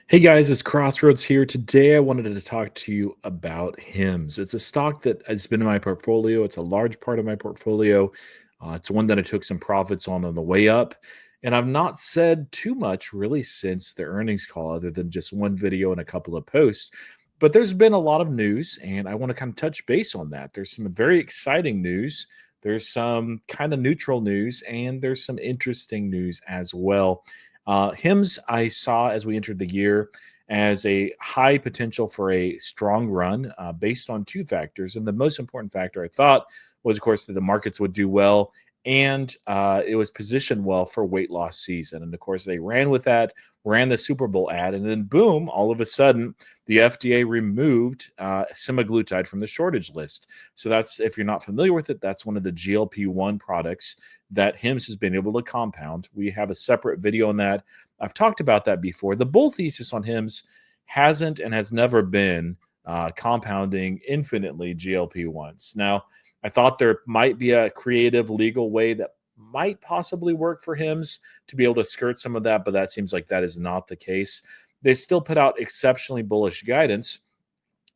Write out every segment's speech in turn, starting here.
Hey guys, it's Crossroads here. Today I wanted to talk to you about Hims. It's a stock that has been in my portfolio. It's a large part of my portfolio. It's one that I took some profits on the way up. And I've not said too much really since the earnings call, other than just one video and a couple of posts. But there's been a lot of news, and I want to kind of touch base on that. There's some very exciting news, there's some kind of neutral news, and there's some interesting news as well. Hims, I saw as we entered the year as a high potential for a strong run based on two factors. And the most important factor I thought was, of course, that the markets would do well and it was positioned well for weight loss season. And of course, they ran with that, ran the Super Bowl ad, and then boom, all of a sudden, the FDA removed semaglutide from the shortage list. So that's, if you're not familiar with it, that's one of the GLP-1 products that Hims has been able to compound. We have a separate video on that. I've talked about that before. The bull thesis on Hims hasn't and has never been compounding infinitely GLP-1s. Now, I thought there might be a creative legal way that might possibly work for Hims to be able to skirt some of that, but that seems like that is not the case. They still put out exceptionally bullish guidance,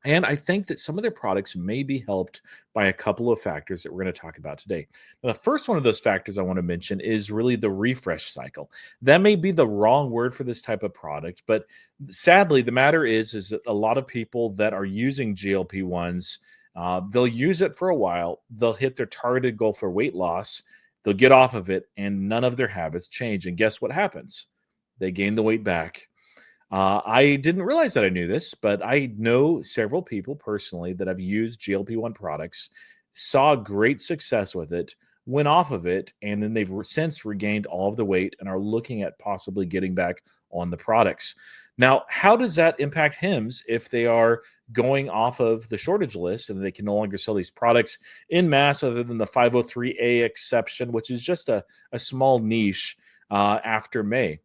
and I think that some of their products may be helped by a couple of factors that we're going to talk about today. Now, the first one of those factors I want to mention is really the refresh cycle. That may be the wrong word for this type of product, but sadly, the matter is that a lot of people that are using GLP-1s, they'll use it for a while, they'll hit their targeted goal for weight loss, they'll get off of it, and none of their habits change. And guess what happens? They gain the weight back. I didn't realize that I knew this, but I know several people personally that have used GLP-1 products, saw great success with it, went off of it, and then they've since regained all of the weight and are looking at possibly getting back on the products. Now, how does that impact Hims if they are going off of the shortage list and they can no longer sell these products in mass other than the 503A exception, which is just a small niche after May?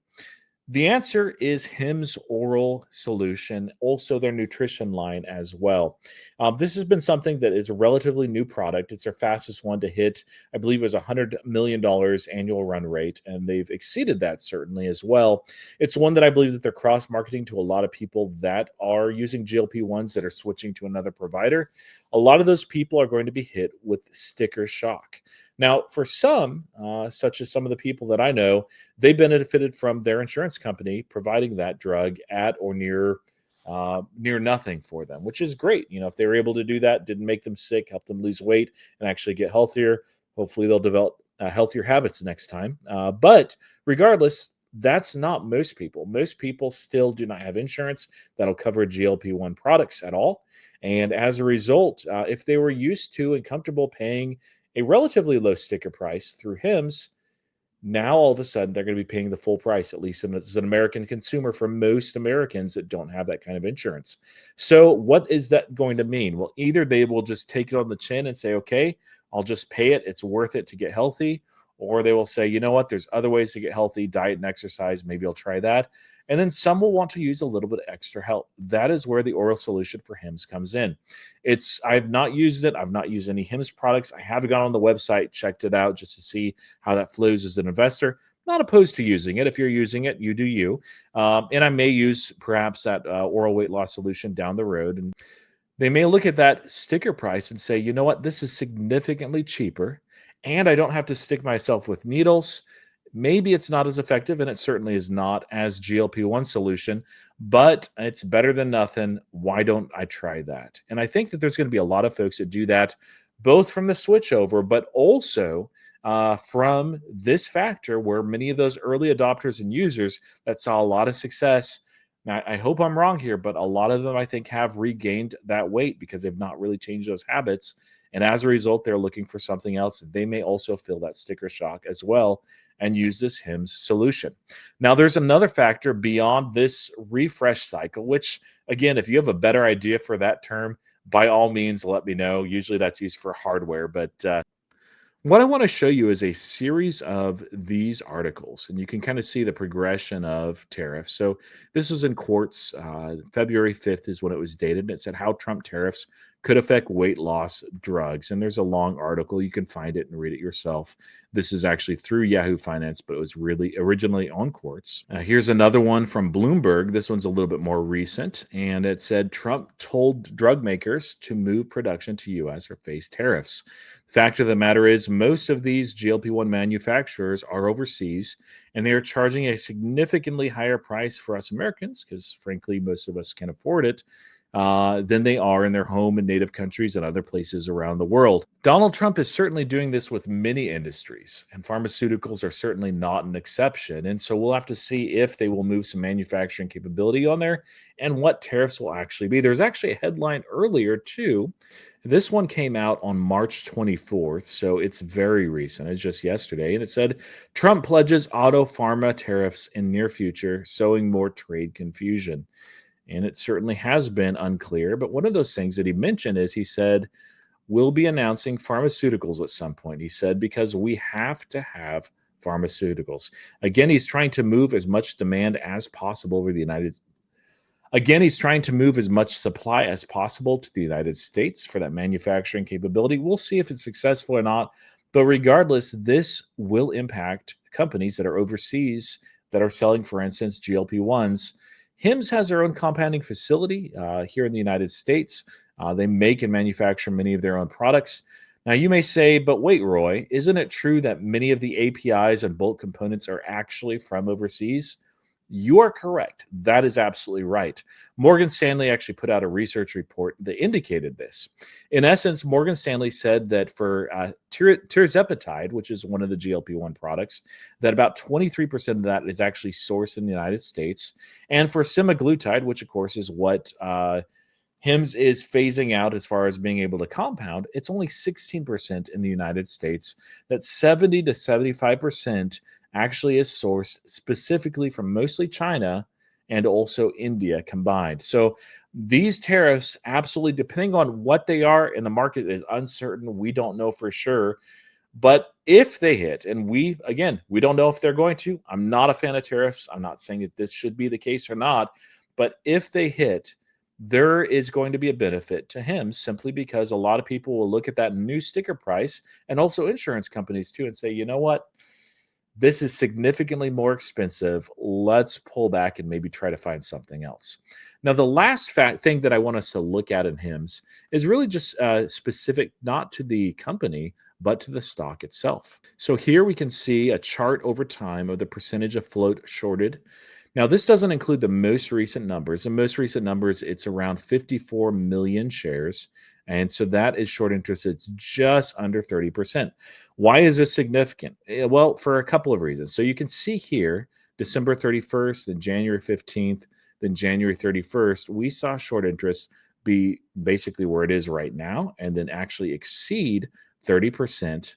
The answer is Hims Oral Solution, also their nutrition line as well. This has been something that is a relatively new product. It's their fastest one to hit, I believe it was $100 million annual run rate, and they've exceeded that certainly as well. It's one that I believe that they're cross marketing to a lot of people that are using GLP-1s that are switching to another provider. A lot of those people are going to be hit with sticker shock. Now, for some, such as some of the people that I know, they benefited from their insurance company providing that drug at or near nothing for them, which is great. You know, if they were able to do that, didn't make them sick, help them lose weight, and actually get healthier. Hopefully, they'll develop healthier habits next time. But regardless, that's not most people. Most people still do not have insurance that'll cover GLP-1 products at all. And as a result, if they were used to and comfortable paying a relatively low sticker price through Hims, now all of a sudden they're going to be paying the full price, at least as an American consumer, for most Americans that don't have that kind of insurance. So, what is that going to mean? Well, either they will just take it on the chin and say, okay, I'll just pay it, it's worth it to get healthy. Or they will say, you know what, there's other ways to get healthy, diet and exercise. Maybe I'll try that. And then some will want to use a little bit of extra help. That is where the oral solution for Hims comes in. I've not used it. I've not used any Hims products. I have gone on the website, checked it out just to see how that flows as an investor. Not opposed to using it. If you're using it, you do you. And I may use perhaps that oral weight loss solution down the road. And they may look at that sticker price and say, you know what, this is significantly cheaper, and I don't have to stick myself with needles. Maybe it's not as effective, and it certainly is not as GLP-1 solution, but it's better than nothing. Why don't I try that? And I think that there's going to be a lot of folks that do that, both from the switch over, but also from this factor where many of those early adopters and users that saw a lot of success. Now, I hope I'm wrong here, but a lot of them, I think, have regained that weight because they've not really changed those habits. And as a result, they're looking for something else. They may also feel that sticker shock as well and use this Hims solution. Now, there's another factor beyond this refresh cycle, which, again, if you have a better idea for that term, by all means, let me know. Usually that's used for hardware, but What I want to show you is a series of these articles, and you can kind of see the progression of tariffs. So, this was in Quartz. February 5th is when it was dated, and it said how Trump tariffs could affect weight loss drugs. And there's a long article. You can find it and read it yourself. This is actually through Yahoo Finance, but it was really originally on Quartz. Here's another one from Bloomberg. This one's a little bit more recent, and it said Trump told drug makers to move production to U.S. or face tariffs. Fact of the matter is, most of these GLP-1 manufacturers are overseas, and they are charging a significantly higher price for us Americans, because frankly, most of us can afford it, than they are in their home and native countries and other places around the world. Donald Trump is certainly doing this with many industries, and pharmaceuticals are certainly not an exception. And so we'll have to see if they will move some manufacturing capability on there and what tariffs will actually be. There's actually a headline earlier, too. This one came out on March 24th, so it's very recent. It's just yesterday. And it said Trump pledges auto pharma tariffs in near future, sowing more trade confusion. And it certainly has been unclear. But one of those things that he mentioned is he said, we'll be announcing pharmaceuticals at some point. He said, because we have to have pharmaceuticals. Again, he's trying to move as much demand as possible over the United States. Again, he's trying to move as much supply as possible to the United States for that manufacturing capability. We'll see if it's successful or not. But regardless, this will impact companies that are overseas that are selling, for instance, GLP 1s. Hims has their own compounding facility here in the United States. They make and manufacture many of their own products. Now, you may say, but wait, Roy, isn't it true that many of the APIs and bulk components are actually from overseas? You are correct. That is absolutely right. Morgan Stanley actually put out a research report that indicated this. In essence, Morgan Stanley said that for tirzepatide, which is one of the GLP-1 products, that about 23% of that is actually sourced in the United States. And for semaglutide, which of course is what Hims is phasing out as far as being able to compound, it's only 16% in the United States. That 70 to 75% actually is sourced specifically from mostly China and also India combined. So these tariffs, absolutely, depending on what they are, and the market is uncertain, we don't know for sure. But if they hit, and we don't know if they're going to, I'm not a fan of tariffs. I'm not saying that this should be the case or not. But if they hit, there is going to be a benefit to him simply because a lot of people will look at that new sticker price and also insurance companies too and say, you know what? This is significantly more expensive. Let's pull back and maybe try to find something else. Now, the last thing that I want us to look at in HIMS is really just specific, not to the company, but to the stock itself. So here we can see a chart over time of the percentage of float shorted. Now, this doesn't include the most recent numbers. The most recent numbers, it's around 54 million shares. And so that is short interest. It's just under 30%. Why is this significant? Well, for a couple of reasons. So you can see here, December 31st, then January 15th, then January 31st, we saw short interest be basically where it is right now and then actually exceed 30%.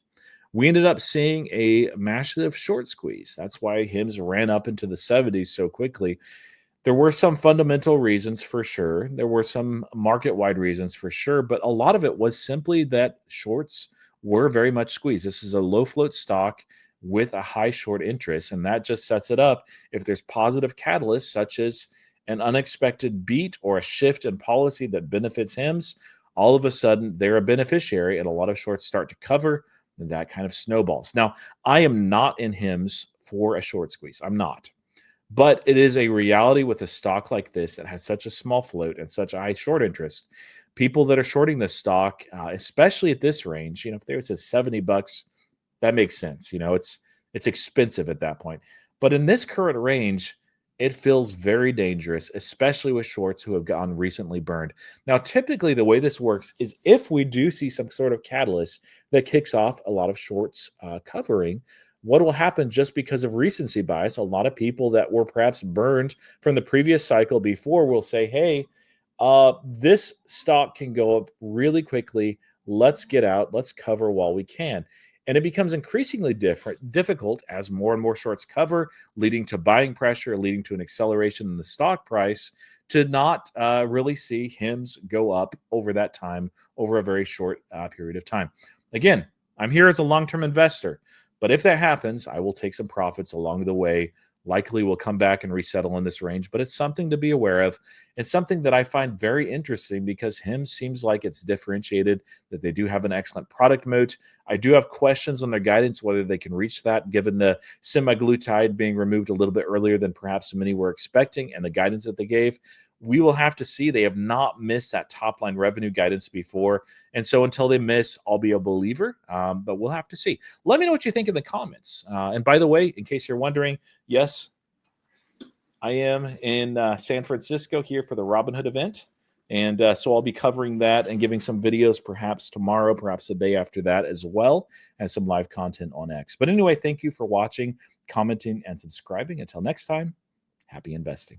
We ended up seeing a massive short squeeze. That's why HIMS ran up into the 70s so quickly. There were some fundamental reasons for sure. There were some market-wide reasons for sure, but a lot of it was simply that shorts were very much squeezed. This is a low float stock with a high short interest, and that just sets it up. If there's positive catalysts such as an unexpected beat or a shift in policy that benefits HIMS, all of a sudden they're a beneficiary, and a lot of shorts start to cover. And that kind of snowballs. Now, I am not in HIMS for a short squeeze. I'm not. But it is a reality with a stock like this that has such a small float and such a high short interest. People that are shorting this stock, especially at this range, if there was a $70, that makes sense. It's expensive at that point. But in this current range, it feels very dangerous, especially with shorts who have gotten recently burned. Now, typically, the way this works is if we do see some sort of catalyst that kicks off a lot of shorts covering, what will happen just because of recency bias? A lot of people that were perhaps burned from the previous cycle before will say, hey, this stock can go up really quickly. Let's get out. Let's cover while we can. And it becomes increasingly difficult as more and more shorts cover, leading to buying pressure, leading to an acceleration in the stock price to not really see HIMS go up over that time, over a very short period of time. Again, I'm here as a long-term investor. But if that happens, I will take some profits along the way. Likely will come back and resettle in this range, but it's something to be aware of. It's something that I find very interesting because him seems like it's differentiated, that they do have an excellent product moat. I do have questions on their guidance, whether they can reach that, given the semaglutide being removed a little bit earlier than perhaps many were expecting and the guidance that they gave. We will have to see. They have not missed that top line revenue guidance before. And so until they miss, I'll be a believer, but we'll have to see. Let me know what you think in the comments. And by the way, in case you're wondering, yes, I am in San Francisco here for the Robinhood event. And so I'll be covering that and giving some videos perhaps tomorrow, perhaps the day after that as well, as some live content on X. But anyway, thank you for watching, commenting, and subscribing. Until next time, happy investing.